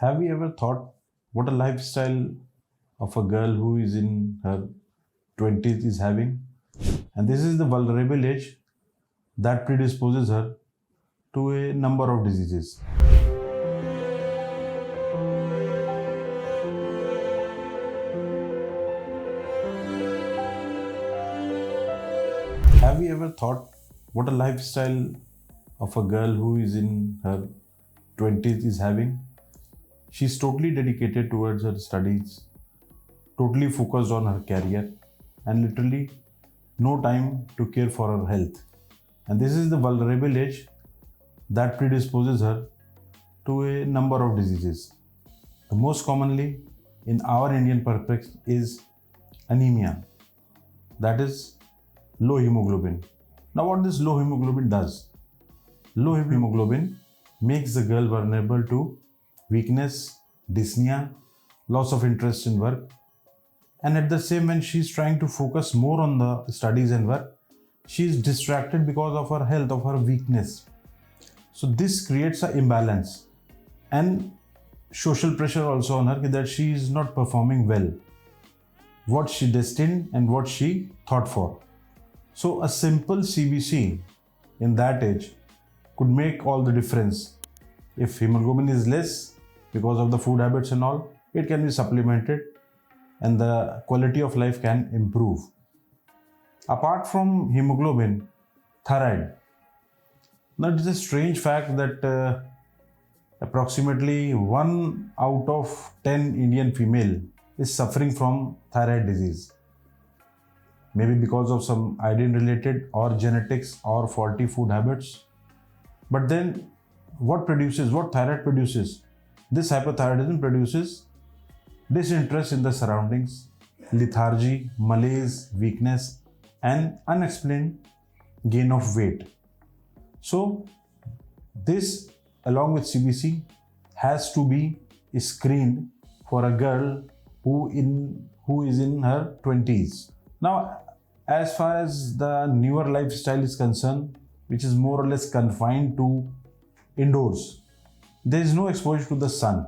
Have you ever thought what a lifestyle of a girl who is in her 20s is having? And this is the vulnerable age that predisposes her to a number of diseases. Have you ever thought what a lifestyle of a girl who is in her 20s is having? She's totally dedicated towards her studies, totally focused on her career, and literally no time to care for her health. And this is the vulnerable age that predisposes her to a number of diseases. The most commonly in our Indian perspective is anemia, that is low hemoglobin. Now, what this low hemoglobin does? Low hemoglobin makes the girl vulnerable to weakness, dyspnea, loss of interest in work, and at the same when she's trying to focus more on the studies and work, she is distracted because of her health, of her weakness. So this creates an imbalance and social pressure also on her that she is not performing well, what she destined and what she thought for. So a simple CBC in that age could make all the difference. If hemoglobin is less because of the food habits and all, it can be supplemented and the quality of life can improve. Apart from hemoglobin, thyroid. Now it is a strange fact that approximately 1 out of 10 Indian female is suffering from thyroid disease. Maybe because of some iodine related or genetics or faulty food habits. But then what thyroid produces? This hypothyroidism produces disinterest in the surroundings, lethargy, malaise, weakness, and unexplained gain of weight. So this along with CBC has to be screened for a girl who is in her 20s. Now, as far as the newer lifestyle is concerned, which is more or less confined to indoors, there is no exposure to the sun.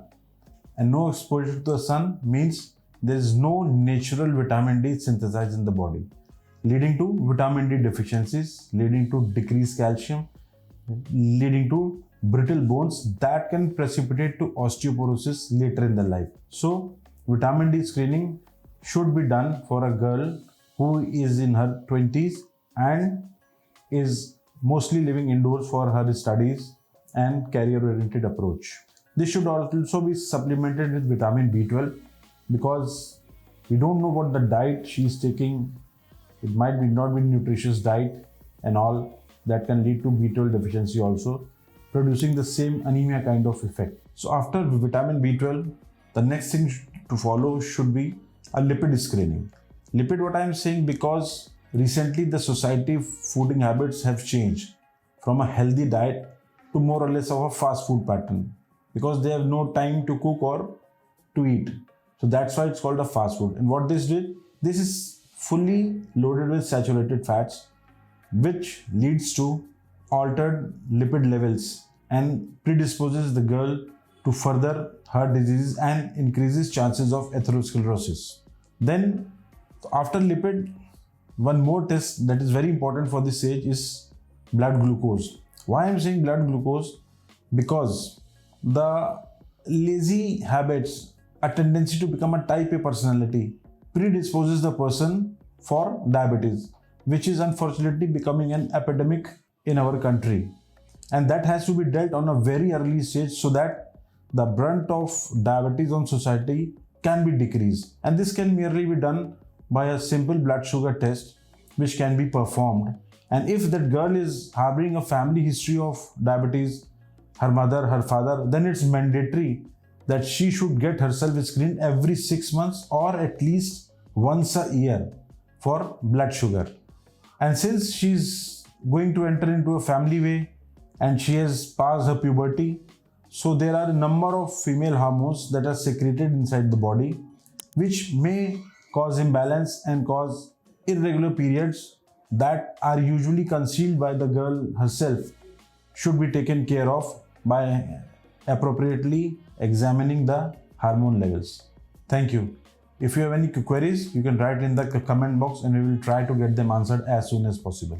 And no exposure to the sun means there is no natural vitamin D synthesized in the body, leading to vitamin D deficiencies, leading to decreased calcium, leading to brittle bones that can precipitate to osteoporosis later in the life. So, vitamin D screening should be done for a girl who is in her 20s and is mostly living indoors for her studies and career-oriented approach. This should also be supplemented with vitamin B12 because we don't know what the diet she is taking. It might be not be nutritious diet and all that can lead to B12 deficiency also, producing the same anemia kind of effect. So after vitamin B12, the next thing to follow should be a lipid screening. Lipid, what I am saying, because recently the society fooding habits have changed from a healthy diet to more or less of a fast food pattern because they have no time to cook or to eat. So that's why it's called a fast food. And what this did, this is fully loaded with saturated fats, which leads to altered lipid levels and predisposes the girl to further heart disease and increases chances of atherosclerosis. Then after lipid, one more test that is very important for this age is blood glucose. Why I am saying blood glucose? Because the lazy habits, a tendency to become a type A personality, predisposes the person for diabetes, which is unfortunately becoming an epidemic in our country. And that has to be dealt on a very early stage so that the brunt of diabetes on society can be decreased. And this can merely be done by a simple blood sugar test which can be performed. And if that girl is harboring a family history of diabetes, her mother, her father, then it's mandatory that she should get herself screened every 6 months or at least once a year for blood sugar. And since she's going to enter into a family way and she has passed her puberty, so there are a number of female hormones that are secreted inside the body which may cause imbalance and cause irregular periods that are usually concealed by the girl herself, should be taken care of by appropriately examining the hormone levels. Thank you. If you have any queries, you can write in the comment box and we will try to get them answered as soon as possible.